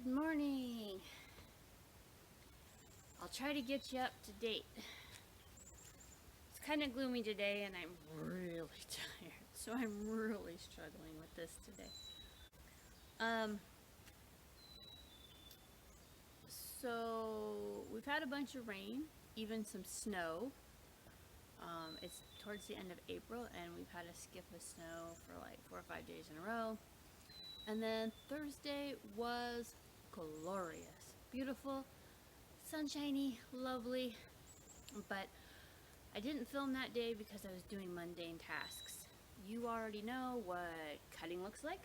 Good morning. I'll try to get you up to date. It's kind of gloomy today and I'm really tired, so I'm really struggling with this today. So we've had a bunch of rain, even some snow. It's towards the end of April and we've had a skip of snow for like 4 or 5 days in a row. And then Thursday was glorious, beautiful, sunshiny, lovely, but I didn't film that day because I was doing mundane tasks. You already know what cutting looks like.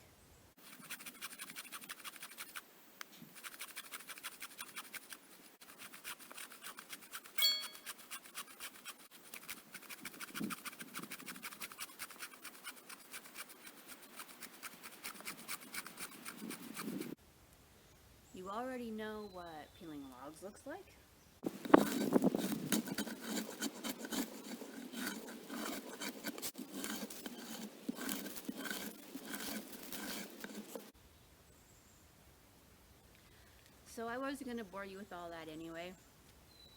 You already know what peeling logs looks like. So I wasn't going to bore you with all that anyway.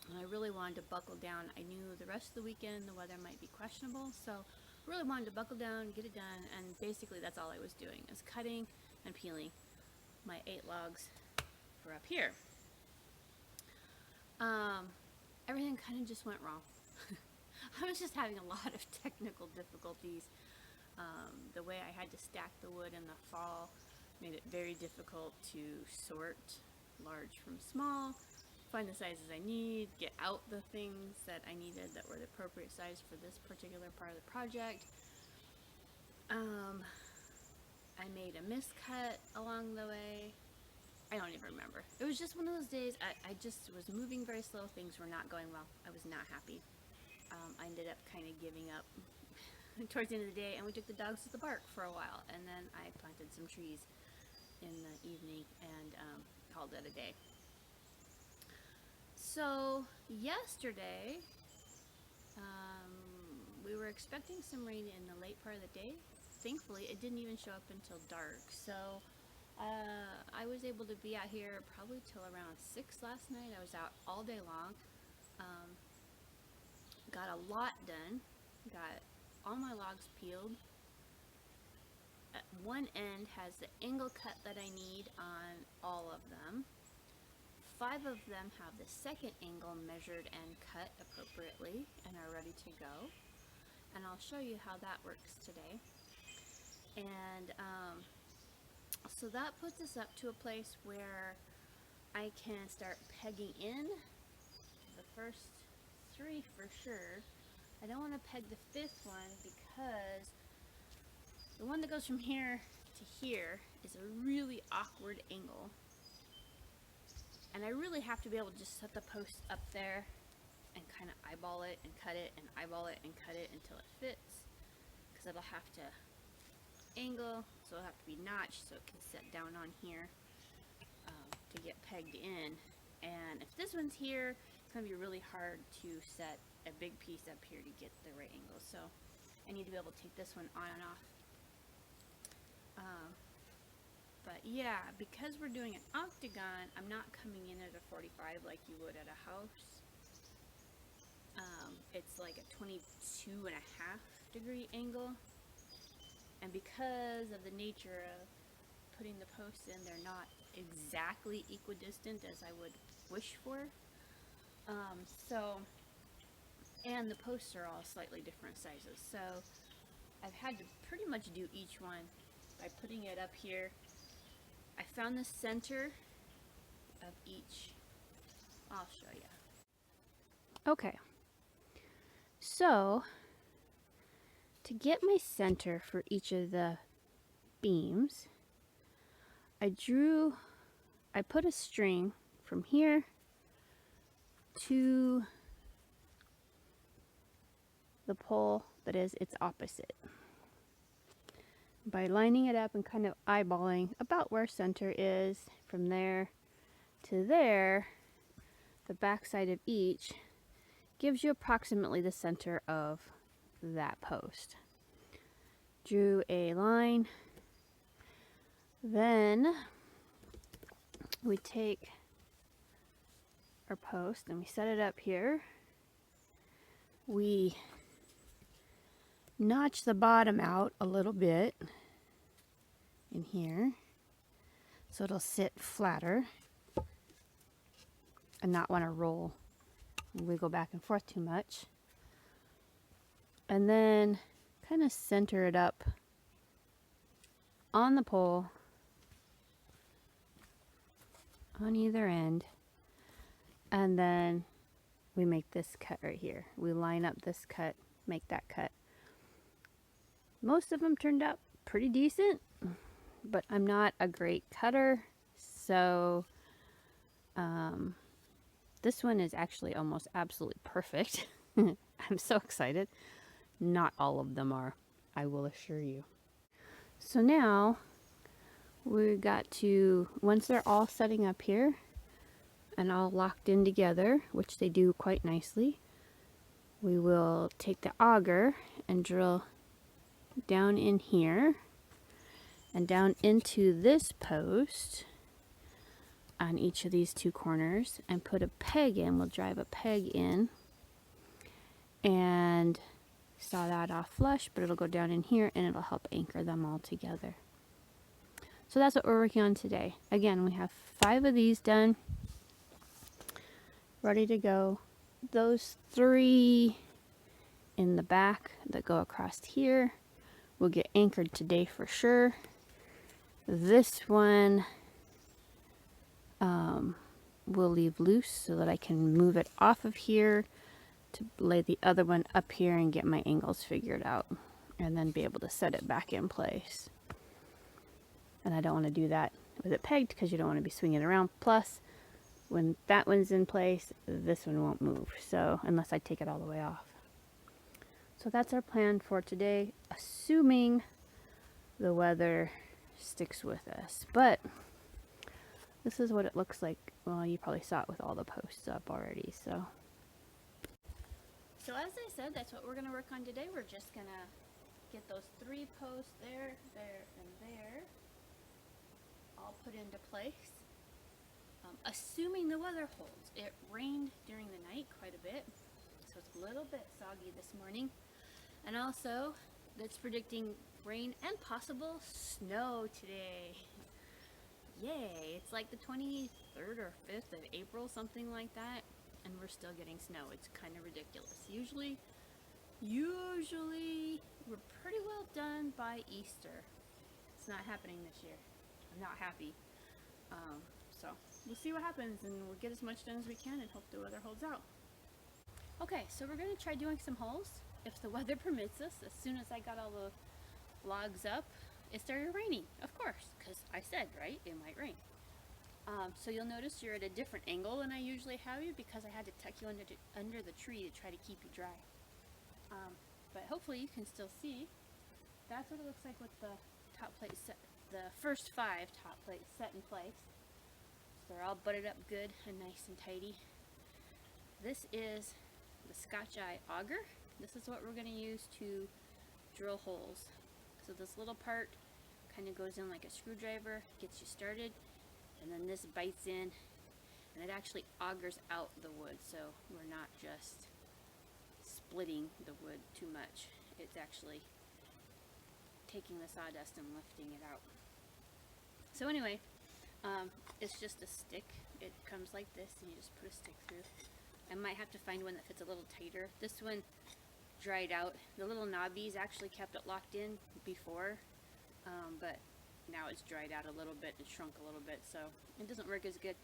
And I really wanted to buckle down. I knew the rest of the weekend the weather might be questionable, so really wanted to buckle down, get it done, and basically that's all I was doing, is cutting and peeling my 8 logs for up here. Everything kind of just went wrong. I was just having a lot of technical difficulties. The way I had to stack the wood in the fall made it very difficult to sort large from small, find the sizes I need, get out the things that I needed that were the appropriate size for this particular part of the project. I made a miscut along the way. I don't even remember. It was just one of those days. I just was moving very slow. Things were not going well. I was not happy. I ended up kind of giving up towards the end of the day, and we took the dogs to the park for a while, and then I planted some trees in the evening and called it a day. So yesterday, we were expecting some rain in the late part of the day. Thankfully, it didn't even show up until dark, so I was able to be out here probably till around 6 last night. I was out all day long. Got a lot done. Got all my logs peeled. One end has the angle cut that I need on all of them. 5 of them have the second angle measured and cut appropriately and are ready to go. And I'll show you how that works today. And so that puts us up to a place where I can start pegging in the first 3 for sure. I don't want to peg the 5th one because the one that goes from here to here is a really awkward angle. And I really have to be able to just set the post up there and kind of eyeball it and cut it and eyeball it and cut it until it fits. Because it'll have to angle, so it'll have to be notched so it can set down on here to get pegged in. And if this one's here, it's going to be really hard to set a big piece up here to get the right angle. So I need to be able to take this one on and off. But yeah, because we're doing an octagon, I'm not coming in at a 45 like you would at a house. It's like a 22.5 degree angle. And because of the nature of putting the posts in, they're not exactly equidistant as I would wish for. And the posts are all slightly different sizes. So I've had to pretty much do each one by putting it up here. I found the center of each. I'll show you. Okay. So to get my center for each of the beams, I put a string from here to the pole that is its opposite. By lining it up and kind of eyeballing about where center is, from there to there, the back side of each gives you approximately the center of that post. Drew a line, then we take our post and we set it up here. We notch the bottom out a little bit in here so it'll sit flatter and not want to roll and wiggle back and forth too much. And then kind of center it up on the pole on either end, and then we make this cut right here. We line up this cut, make that cut. Most of them turned out pretty decent, but I'm not a great cutter, so this one is actually almost absolutely perfect. I'm so excited. Not all of them are, I will assure you. So now we got to, once they're all setting up here and all locked in together, which they do quite nicely, we will take the auger and drill down in here and down into this post on each of these two corners and put a peg in. We'll drive a peg in and saw that off flush, but it'll go down in here and it'll help anchor them all together. So that's what we're working on today. Again, we have 5 of these done, ready to go. Those 3 in the back that go across here will get anchored today for sure. This one will leave loose so that I can move it off of here to lay the other one up here and get my angles figured out and then be able to set it back in place. And I don't want to do that with it pegged because you don't want to be swinging it around. Plus, when that one's in place, this one won't move. So, unless I take it all the way off. So that's our plan for today, assuming the weather sticks with us. But this is what it looks like. Well, you probably saw it with all the posts up already, so. So as I said, that's what we're going to work on today. We're just going to get those 3 posts there, and there, all put into place. Assuming the weather holds. It rained during the night quite a bit, so it's a little bit soggy this morning. And also, it's predicting rain and possible snow today. Yay! It's like the 23rd or 5th of April, something like that, and we're still getting snow. It's kind of ridiculous. Usually we're pretty well done by Easter. It's not happening this year. I'm not happy. So we'll see what happens, and we'll get as much done as we can and hope the weather holds out. Okay, so we're going to try doing some holes if the weather permits us. As soon as I got all the logs up, it started raining, of course, because I said, right, it might rain. So you'll notice you're at a different angle than I usually have you because I had to tuck you under the tree to try to keep you dry. But hopefully you can still see. That's what it looks like with the top plate set, the first 5 top plates set in place. So they're all butted up good and nice and tidy. This is the Scotch eye auger. This is what we're going to use to drill holes. So this little part kind of goes in like a screwdriver, gets you started, and then this bites in and it actually augers out the wood, so we're not just splitting the wood too much. It's actually taking the sawdust and lifting it out. So anyway, it's just a stick. It comes like this and you just put a stick through. I might have to find one that fits a little tighter. This one dried out. The little knobbies actually kept it locked in before, but now it's dried out a little bit. It shrunk a little bit, so it doesn't work as good.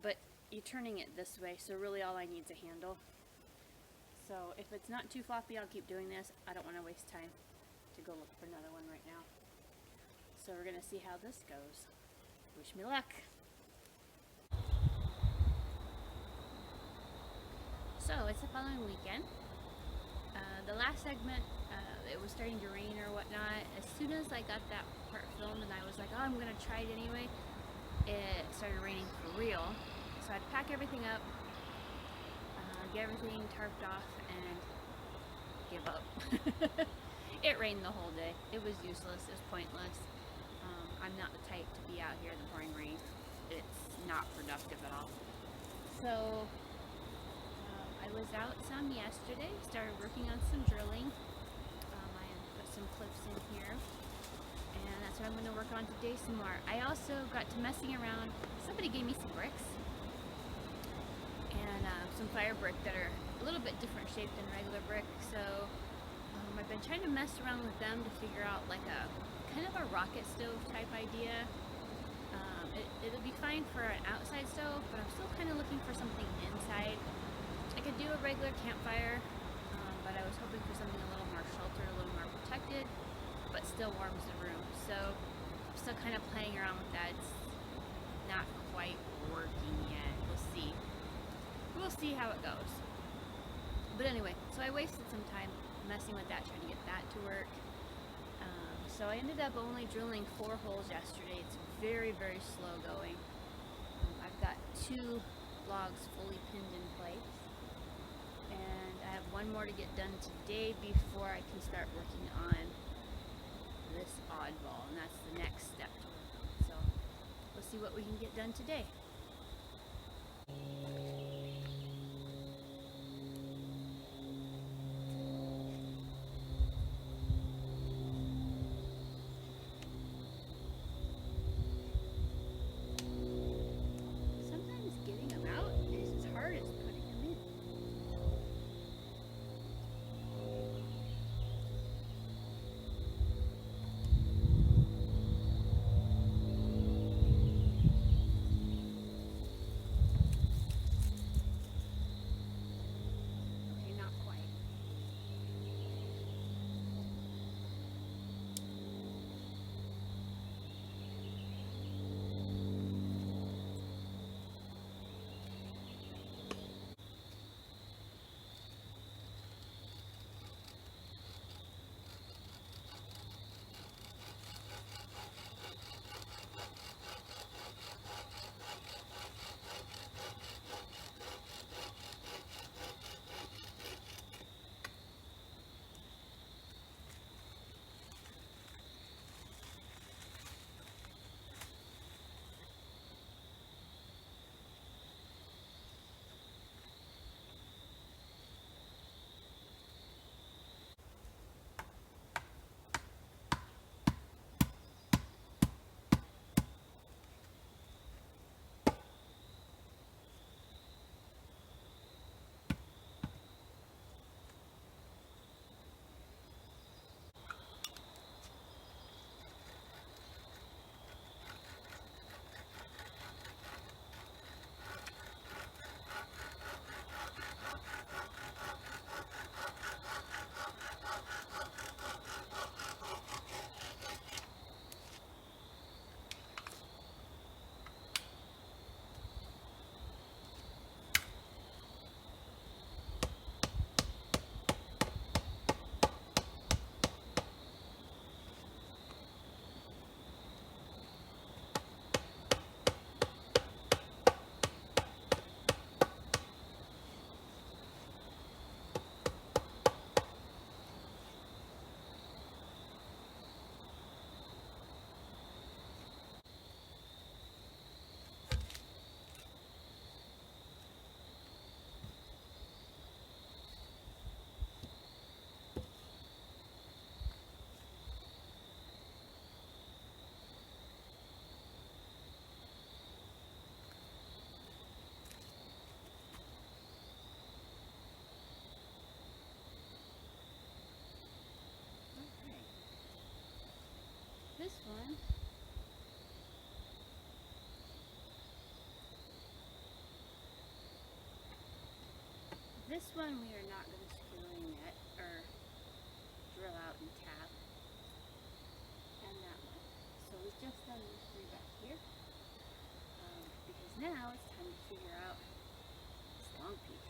But you're turning it this way, so really all I need is a handle. So if it's not too floppy, I'll keep doing this. I don't want to waste time to go look for another one right now. So we're going to see how this goes. Wish me luck. So it's the following weekend. The last segment, it was starting to rain or whatnot. As soon as I got that part filmed and I was like, oh, I'm going to try it anyway, it started raining for real. So I had to pack everything up, get everything tarped off, and give up. It rained the whole day. It was useless. It was pointless. I'm not the type to be out here in the pouring rain. It's not productive at all. So I was out some yesterday, started working on some drilling. I put some clips in here, and that's what I'm going to work on today some more. I also got to messing around. Somebody gave me some bricks and some fire brick that are a little bit different shape than regular brick. So I've been trying to mess around with them to figure out like a kind of a rocket stove type idea. It'll be fine for an outside stove, but I'm still kind of looking for something inside. I could do a regular campfire, but I was hoping for something a little more sheltered, a little more protected, but still warms the room. So I'm still kind of playing around with that. It's not quite working yet. We'll see. We'll see how it goes. But anyway, so I wasted some time messing with that, trying to get that to work. So I ended up only drilling 4 holes yesterday. It's very, very slow going. I've got 2 logs fully pinned in place, and I have 1 more to get done today before I can start working on this oddball, and that's the next step to work on. So we'll see what we can get done today. This one we are not going to screw in yet, or drill out and tap. And that one. So we've just done these 3 back here. Because now it's time to figure out this long piece.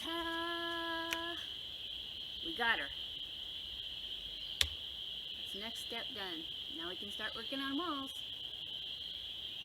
Ta-da! We got her. That's the next step done. Now we can start working on walls.